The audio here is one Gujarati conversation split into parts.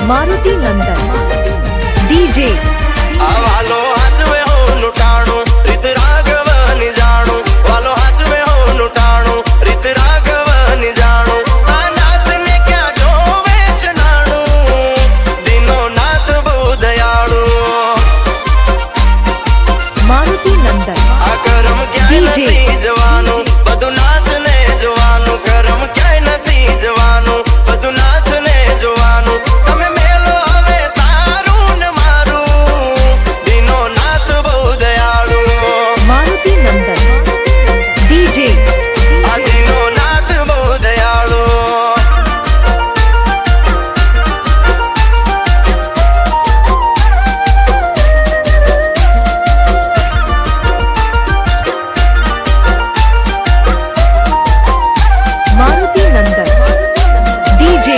मारुति नंदन डीजे वालो हाथ में हो लुटाणू रित राघवन जाणू वालो हाथ में हो लुटाणू रित राघवन जाणू नाथ ने क्या जो वेच नाणू दिनो नाथ बहु दयाळू मारुति नंदन आ कर्म क्या नथी जवानू बधु नाथ ने जोवानू कर्म क्या नथी जवानू बधु नाथ ने जोवानू तमे मेलो हवे तारू न मारू दिनो नाथ बहु दयाळू मारुति नंदन डीजे आ दिनो नाथ बहु दयाळू मारुति नंदन डीजे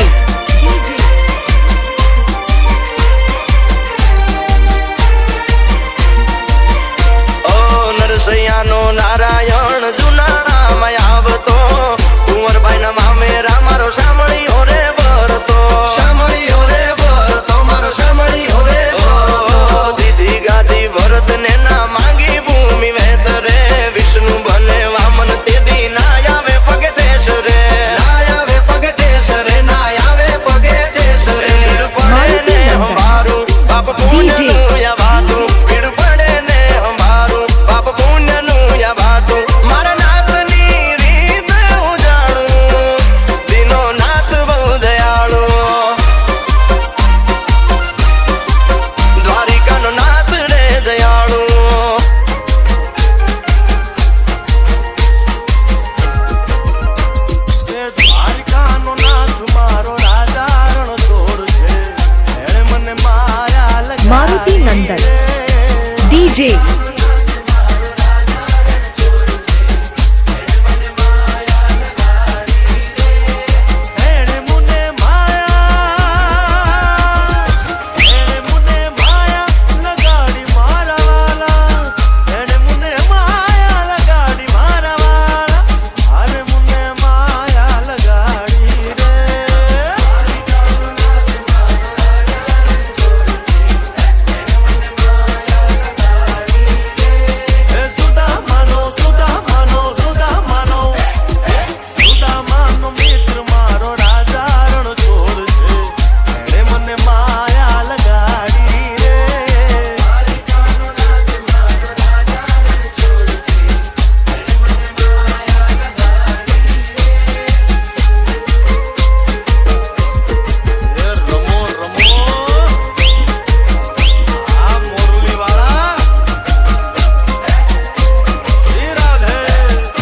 ओ नरसैयानो नारायण जुनाणाम आवतो कुंवरबाई ना मामेरा मारो सामળી ઓરે ભરતો સામળી ઓરે ભરતો મારો સામળી ઓરે ભરતો દીદી ગાદી ભરત ને ના માંગી ભૂમિ વેતરે વિષ્ણુ બને વામન તેદી ના આવે પગે ઠેસ રે ના આવે પગે ઠેસ રે ના આવે પગે ઠેસ રે પડે ને હમારું બાપ પુણ્ય નું યા વાતું પીડ પડે ને હમારું બાપ પુણ્ય નું યા વાતું મારા નાથ ની રીત હું જાણું દિનો નાથ બહુ દયાળુ દ્વારિકાનો નાથ રે દયાળુ દ્વારિકાનો નાથ મારો રાજા રણ છોડ છે એણે મને માયા લગાડી मारुति नंदन डीजे એણે મને માયા લગાડી મારા વાલા એણે મને માયા લગાડી મારા વાલા અરે મને માયા લગાડી રે સુદામાનો મિત્ર મારો રાજા રણ છોડ છે એણે મને માયા લગાડી રે રમો રમો આ મોરલી વાળા શ્રી રાધે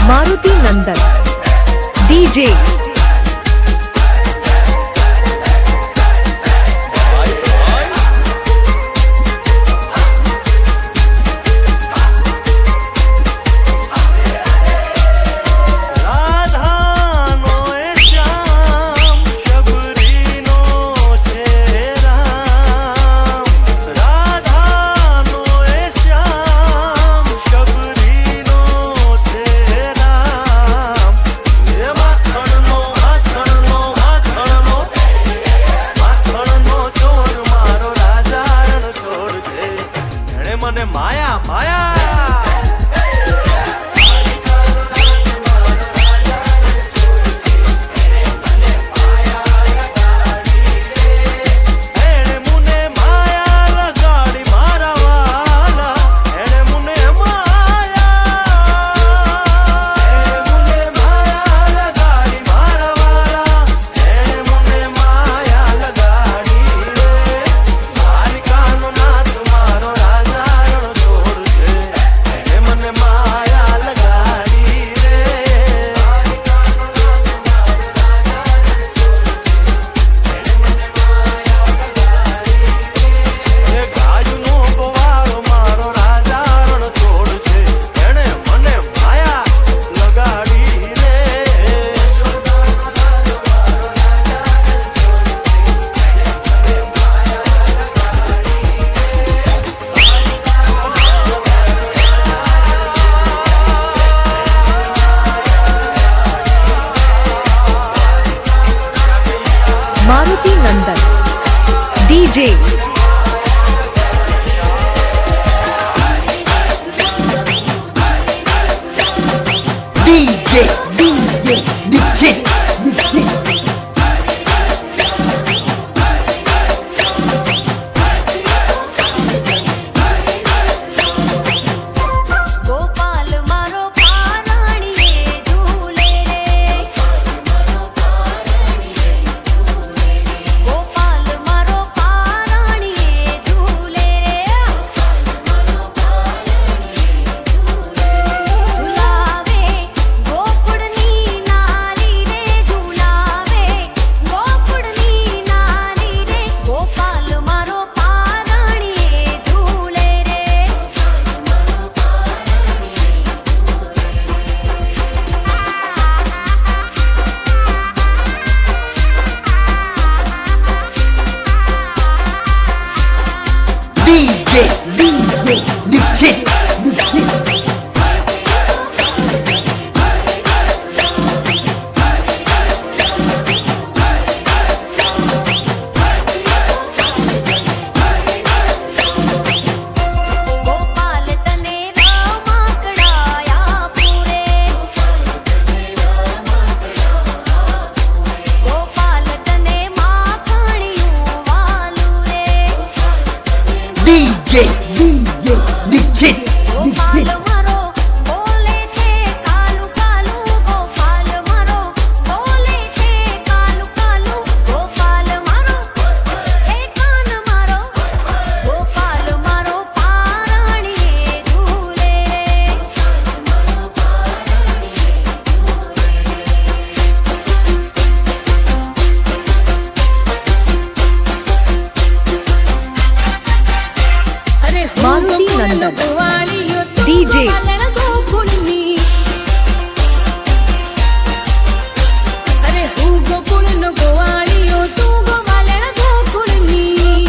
मारुति नंदन डीजे રાધાનો એ શ્યામ શબરીનો છે રામ રાધાનો એ શ્યામ શબરીનો છે રામ એ માખણનો ચોર મારો રાજા રણ છોડ છે એણે મને માયા માયા એણે મને માયા લગાડી મારા વાલા એણે મને માયા લગાડી મારા વાલા એણે મને માયા લગાડી રે દ્વારિકાનો નાથ મારો રાજા રણ છોડ છે એણે મને માયા લગાડી રે એ ગાયનો ગોવાળો મારો રાજા રણ છોડ છે એણે મને માયા લગાડી રે मारुति नंदन DJ Dixit. ગોપાલ મારો પારણીએ ઝૂલે રે ગોપાલ મારો પારણીએ ઝૂલે રે ઝુલાવે ગોકુળની નારી રે ઝુલાવે ગોકુળની નારી રે ગોપાલ મારો પારણીએ ઝૂલે રે DJ Dixit. ગોપાલ તને રમકડાયા પૂરે ગોપાલ તને માખણિયું વાલું રે DJ Dixit. ગોપાલ મારો બોલે છે કાલુ કાલુ ગોપાલ મારો બોલે છે કાલુ કાલુ ગોપાલ મારો એ કાન મારો ગોપાલ મારો પારણીએ ઝૂલે રે મારુતિ નંદન DJ અરે હું ગોકુળ નો ગોવાળિયો તું ગોવાલણ ગોકુળની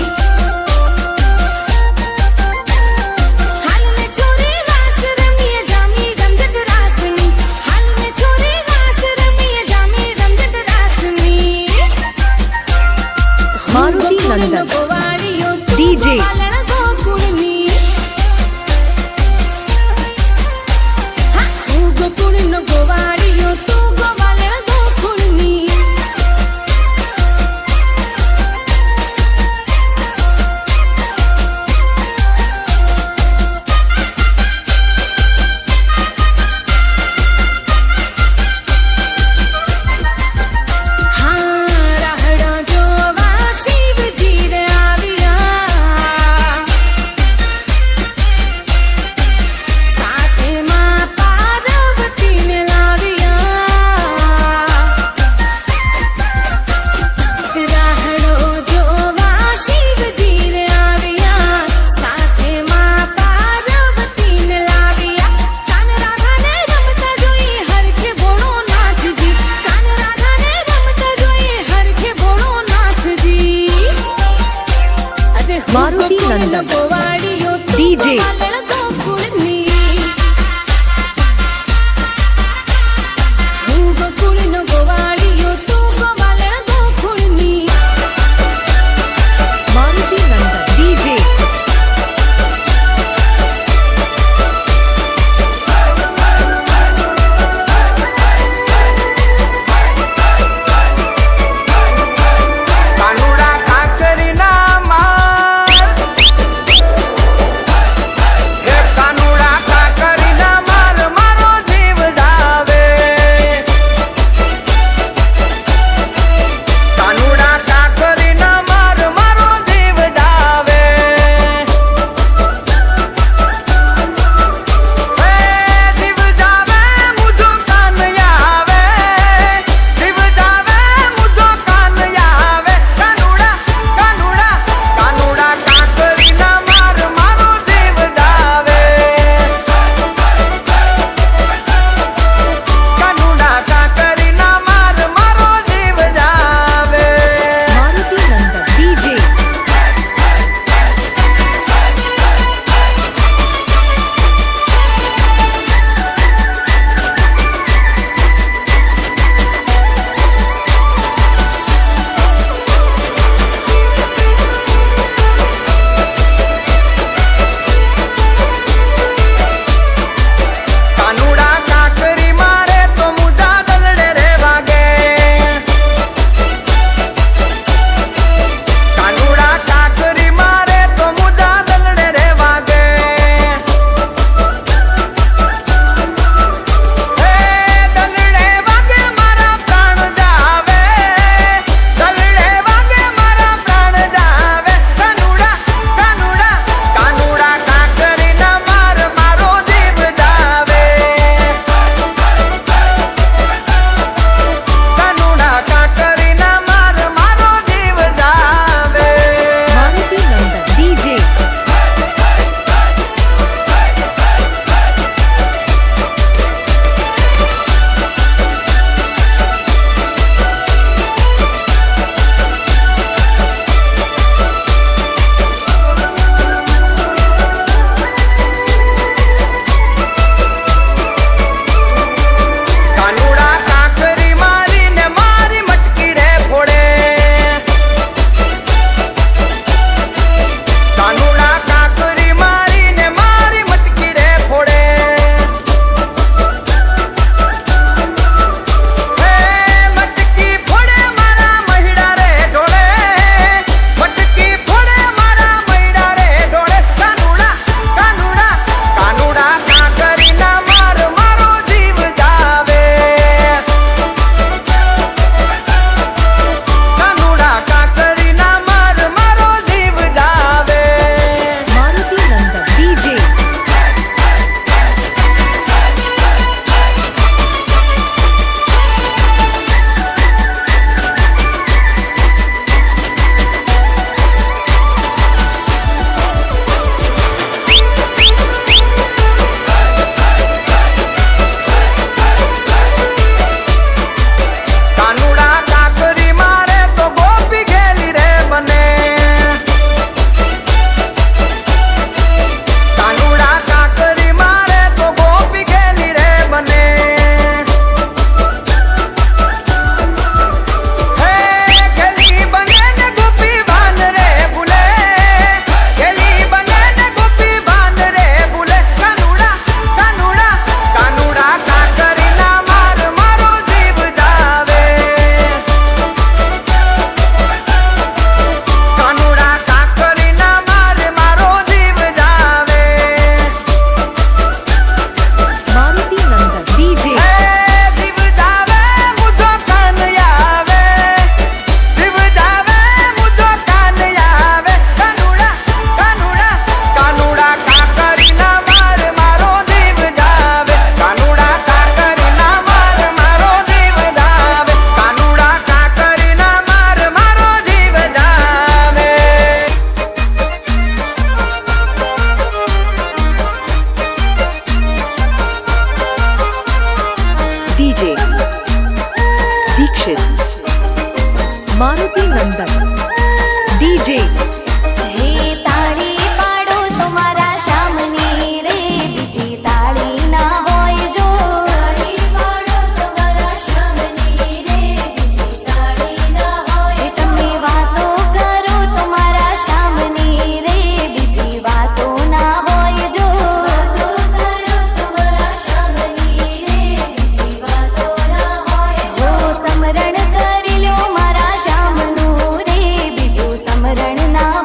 હાલ મે ચોરી રાસ રમીએ જામી રમજત રાસની હાલ મે ચોરી રાસ રમીએ જામી રમજત રાસની મારુતિ નંદન ગોવાળિયો તું DJ ગોવાલણ ગોકુળની હા હું ગોકુળ નો ગોવાળિયો તું ગોવાલણ ગોકુળની હા રાહડો જોવા શિવજી રે આવ્યા સાથે માં પાર્વતીને લાવ્યા રાહડો જોવા શિવજી રે આવ્યા સાથે માં પાર્વતીને લાવ્યા કાન રાધાને રમતા જોઈ હરખે બોળો નાથજી કાન રાધાને રમતા જોઈ હરખે બોળો નાથજી અરે મારુતિ નંદન ગોવાળિયો DJ ગોવાલણ ગોકુળની હું ગોકુળનો ગોવાળિયો તું ગોવાલણ ગોકુળની મારુતિ નંદન DJ કાનુડા કાકરીના માર मारुति नंदन डीजे હે તાળી પાડો તમારા શામની રે બીજી તાળી ના હોય જો તાળી પાડો તમારા શામની રે બીજી તાળી ના હોય તમે વાતો કરો તમારા શામની રે બીજી વાતો ના હોય જો વાતો કરો તમારા શામની રે બીજી વાતો ના હોય જો સમરણ કરી લ્યો મારા શામનું રે બીજું સમરણ ના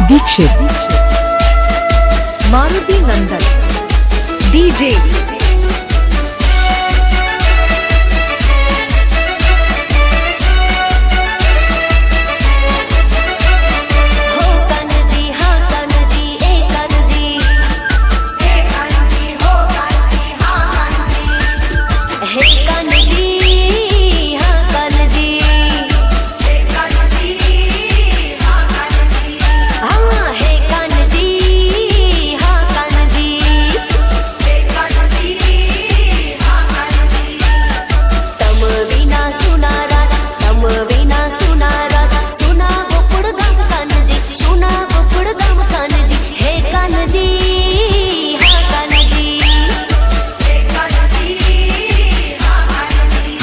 Dixit Maruti Nandan DJ हो कान्जी हाँ कान्जी ए कान्जी हे कान्जी हो कान्जी हाँ कान्जी हे कान्जी हाँ कान्जी हे कान्जी हाँ कान्जी हाँ हे कान्जी हाँ कान्जी हे कान्जी हाँ कान्जी तम विना सुनारा तम विना सुनारा सुना गोकुळ गाम कान्जी सुना गोकुळ गाम कान्जी हे कान्जी हाँ कान्जी हे कान्जी हाँ कान्जी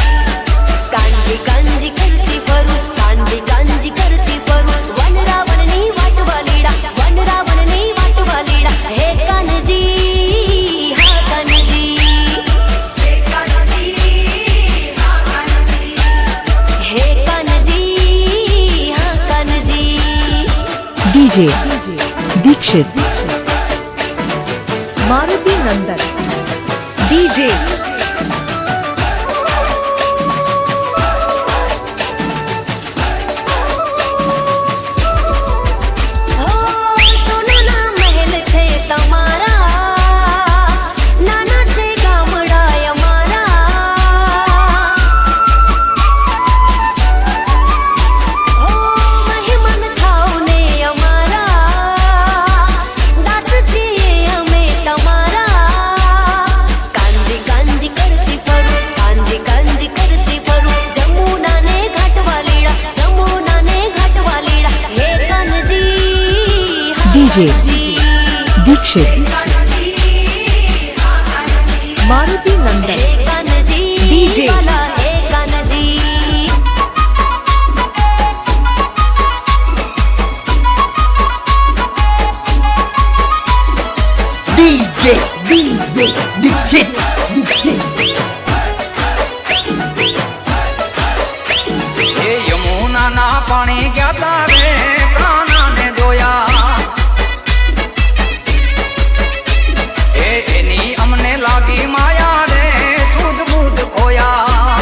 कांजी कांजी करती फरू कांजी कांजी करती फरू वन रावणनी वाटवालीडा हे कान्जी हाँ कान्जी हे कान्जी हाँ कान्जी हे कान्जी हाँ Kanji DJ Dixit Maruti Nandan DJ हो सोनाना महल छे तमारा नाना छे गामडाय मारा हो મહેમાન થાવ ને અમારા દાસ છીએ અમે તમારા કાંજી કાંજી કરતી ફરું કાંજી કાંજી કરતી ફરું જમુનાને ઘાટવાલીડા હે Kanji DJ Dixit Maruti Nandan हे कान्जी DJ वाला हे कान्जी DJ Dixit એ યમુનાના પાણી ગયા તારે કાનાને ધોયા એની અમને લાગી માયા રે સુધ બુધ ખોયા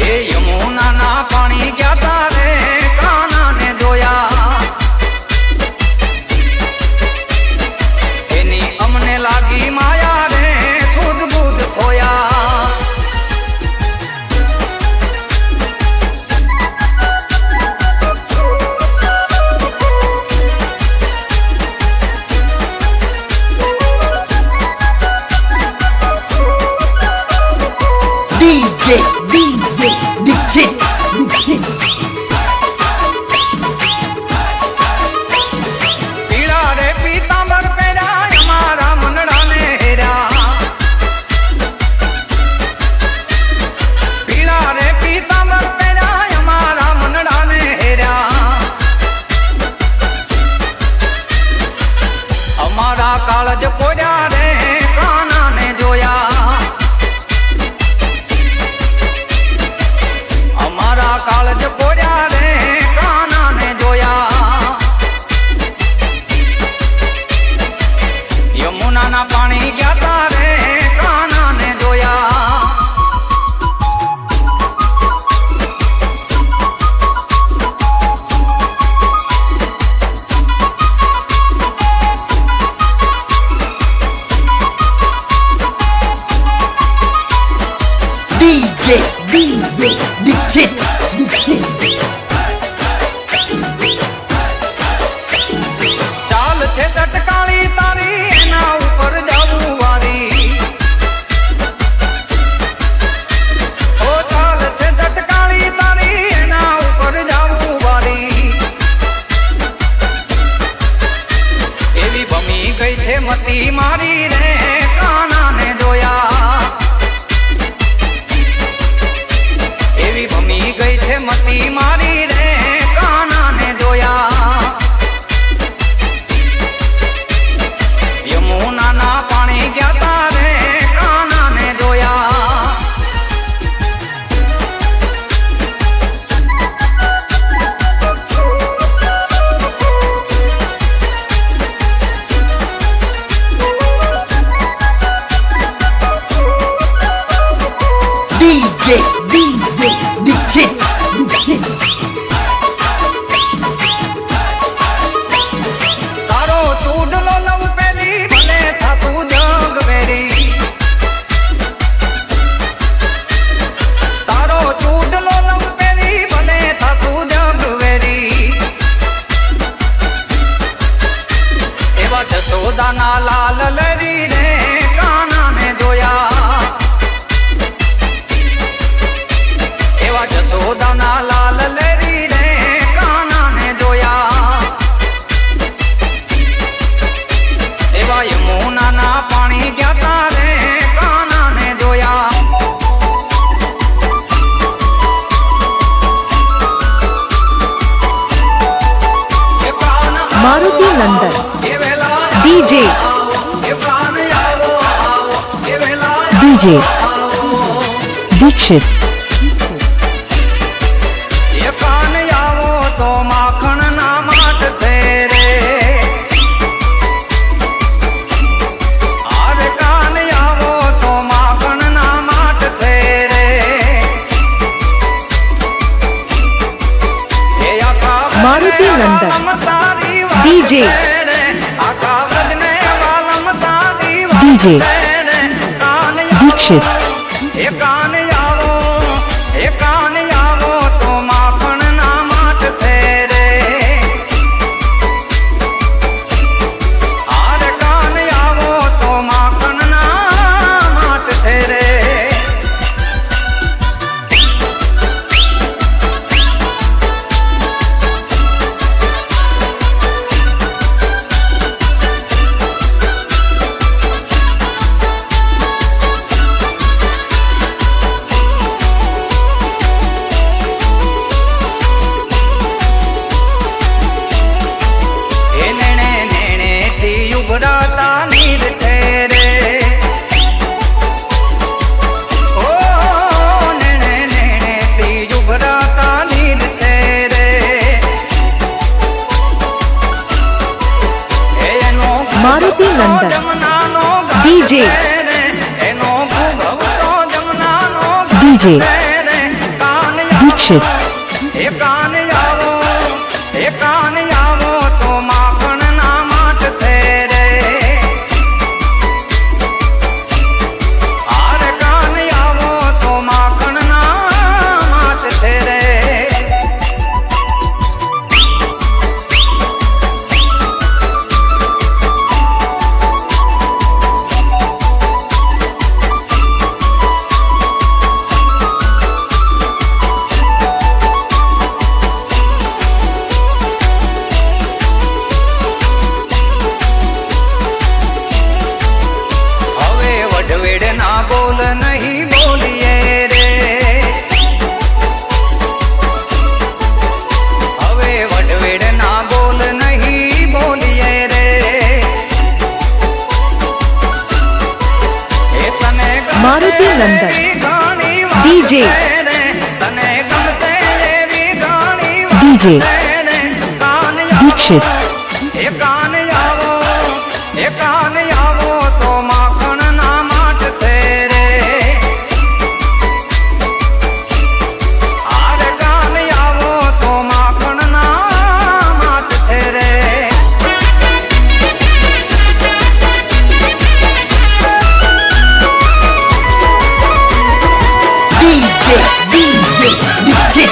એ યમુનાના પાણી ગયા તારે કાનાને ધોયા એની અમને મારુતિ નંદન ડીજે ડીજે દીક્ષિત કાન આવો તો માખણ ના માટ છે રે આરે કાન આવો તો માખણ ના માટ છે રે એ આખા મારુતિ નંદન ડીજે ડીજે દીક્ષિત એ કાન આવો તો માખણ ના માટ છે રે આરે કાન આવો તો માખણ ના માટ છે રે મારુતિ નંદન ડીજે ડીજે દીક્ષિત કાન આવો તો માખણ ના માટ છે રે આરે કાન આવો તો માખણ ના માટ છે રે વડવેડ ના બોલ નહીં બોલીએ રે હવે વડવેડ ના બોલ નહીં બોલીએ રે એ તને મારુતિ નંદન ડીજે તને ગમશે એવી ઘણી ડીજે કાન દીક્ષિત એ કાન આવો તો માખણ ના માટ છે રે આરે કાન આવો તો માખણ ના માટ છે રે DJ Dixit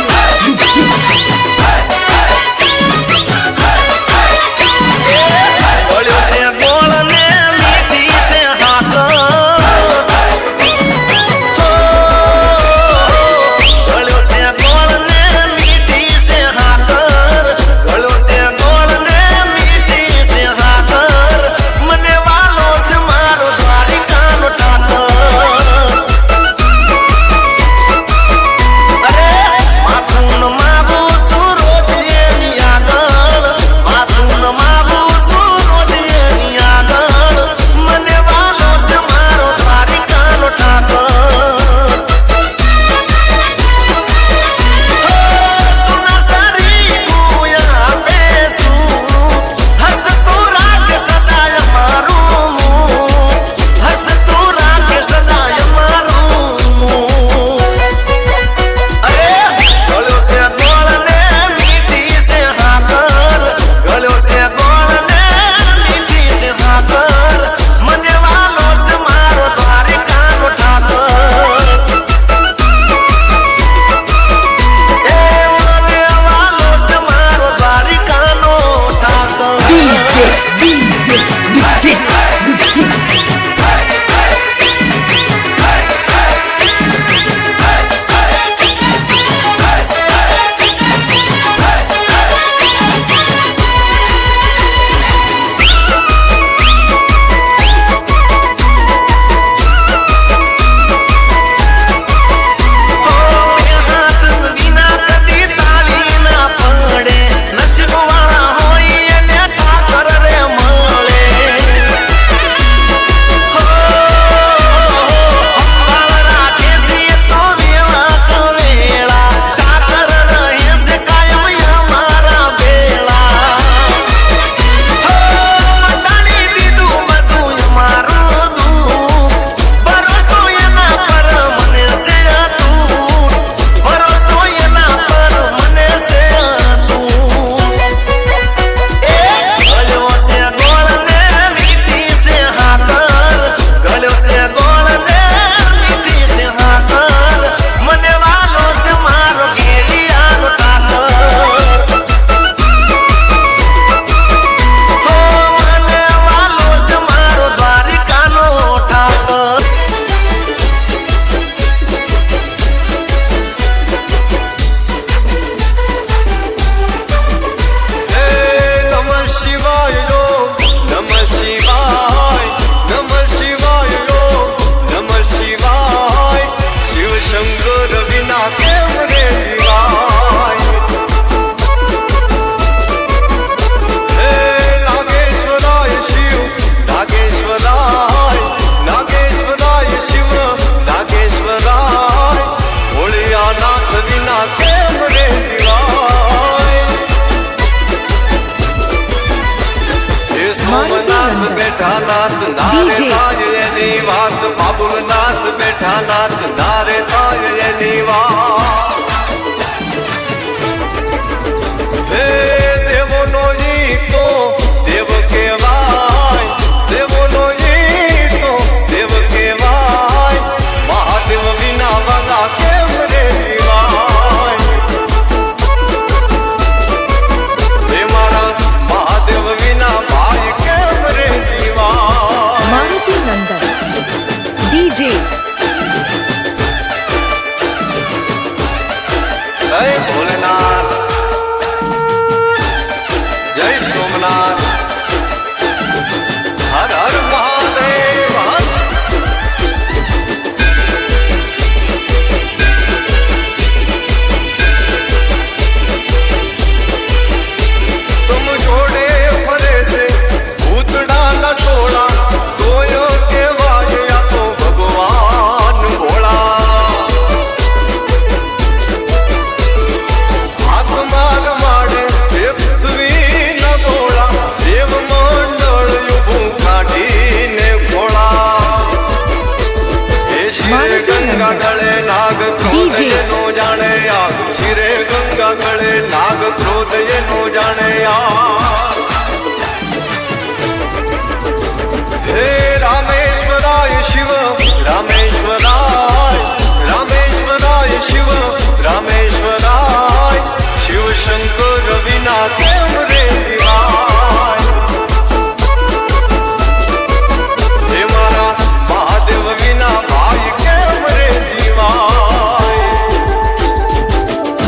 બેઠા નાથ નારે DJ. થાય એની વાત બાબુલ નાથ બેઠા નાથ નારે થાય એની વાત હે દેવોનો ઈ તો દેવ કહેવાય દેવોનો ઈ તો દેવ કહેવાય મહાદેવ વિના વાલા કેમ રે જીવાય હે મારા મહાદેવ વિના ભાઈ કેમ રે જીવાય મારુતિ નંદન ડીજે જય ભોલેનાથ જય સોમનાથ હર હર મહાદેવ तुम छोड़े फरे से भूतड़ा न तोड़ा तोयो के वाया तो भगवान भोला आत्मा माड़े हे पृथ्वी न बोला देव मंडल युगु काढ़ी ने भोला हे शिरे गंगा गले नाग क्रोध DJ. नो जाने आग शिरे गंगा गले नाग क्रोध नो जाने आग हे रामेश्वराय शिव रामेश्वराय रामेश्वराय शिव रामेश्वराय शिव शंकर विना केम रे जीवाय हे मारा महादेव विना भाई केम रे जीवाय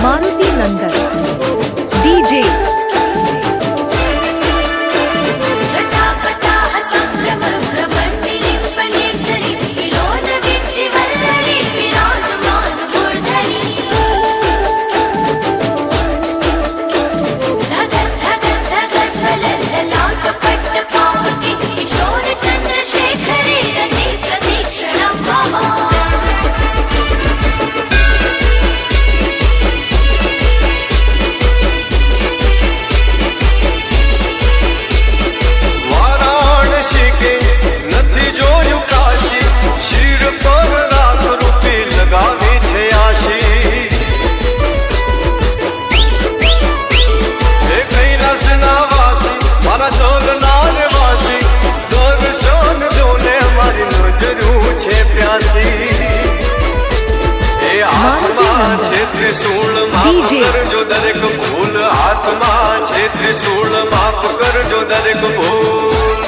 मारुति नंदन डीजे जटापटाः सम्भ्रमभ्रमण्डिनी पणेश्वरी विलोल वीक्षिवल्लरी विराजमानमूर्धनि धगधगधगज्वलल्ललाटपट्टपावकी किशोरचन्द्रशेखरे रतिप्रतीक्षणं मम વારાણસી કે નથી જોયું કાશી શિર પર રાખ રૂપી લગાવી છે આશી હે કૈલાસના વાસી મારા ચોલના નિવાસી દર્શન જોને મારી નજરું છે પ્યાસી એ હાથમાં છે ત્રિશૂળ માફ DJ. કરજો દરેક ભૂલ હાથમાં છે ત્રિશૂળ માફ કરજો દરેક ભૂલ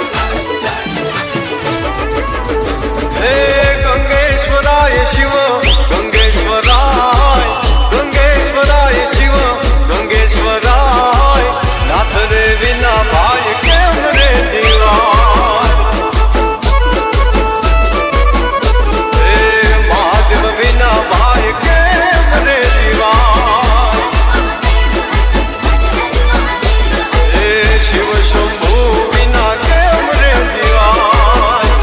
હે ગંગેશ્વરાય શિવ ગંગેશ્વરાય ગંગેશ્વરાય શિવ ગંગેશ્વરાય નાથ રે વિના ભાઈ કેમ રે જીવાય હે મહાદેવ વિના ભાઈ કેમ રે જીવાય હે શિવ શંભુ વિના કેમ રે જીવાય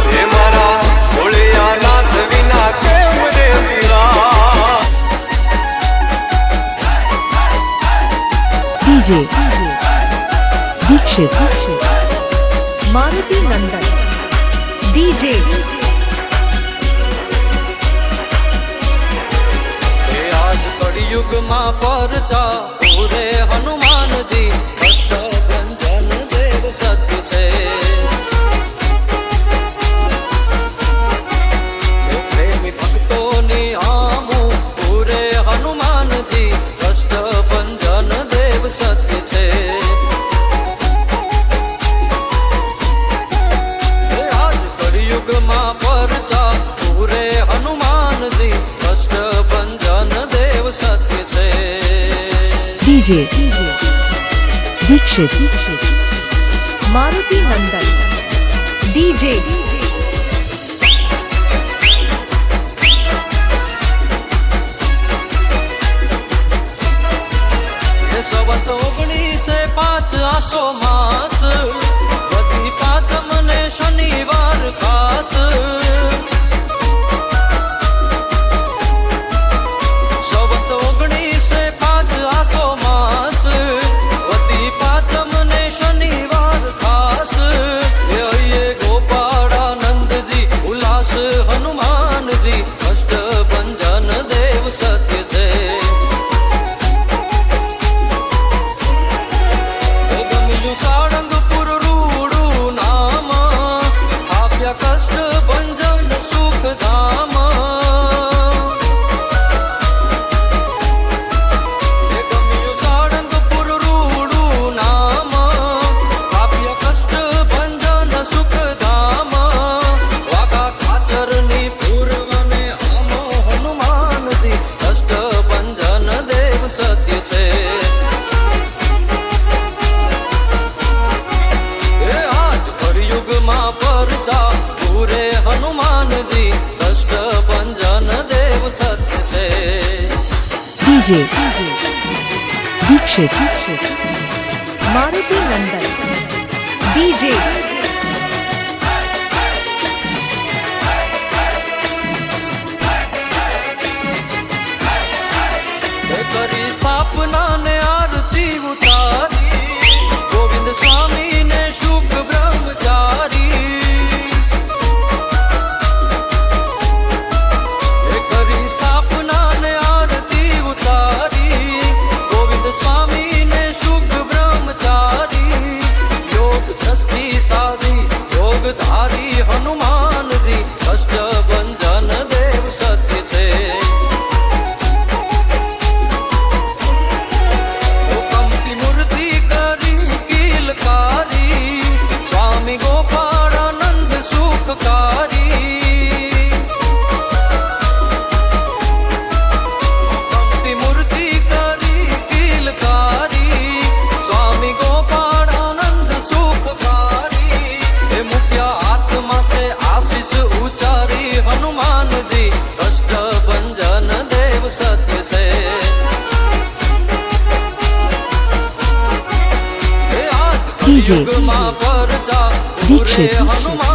હે મારા ભોળિયાનાથ વિના કેમ રે જીવાય डीजे दीक्षित मारुति नंदन डीजे હે આજ કળિયુગમાં પરચા પૂરે હનુમાનજી અષ્ટભંજન દેવ સત્ય છે હે પ્રેમી ભક્તોની આમું પૂરે હનુમાનજી અષ્ટભંજન દેવ સત્ય છે હે આજ કળિયુગમાં પરચા પૂરે હનુમાનજી અષ્ટભંજન દેવ સત્ય છે डीजे दीक्षित मारुति नंदन डीजे સંવત 1905 આસો માસ બધી પાતમ ને શનિવાર ખાસ સંવત 1905 આસો માસ બધી પાતમ ને DJ Dikshit Maruti Nandan DJ કરી સ્થાપના ને આરતી ઉતારી ગોવિંદ સ્વામી ને શુક બ્રહ્મચારી કરી સ્થાપના ને આરતી ઉતારી ગોવિંદ સ્વામી ને શુક બ્રહ્મચારી યોગ દ્રષ્ટિ સાધી યોગધારી હનુમાનજી અષ્ટભંજન દેવ સત્ય છે હનુમાનજી અષ્ટભંજન દેવ સત્ય છે DJ યુગમાં પરચા Dikshit હનુમાન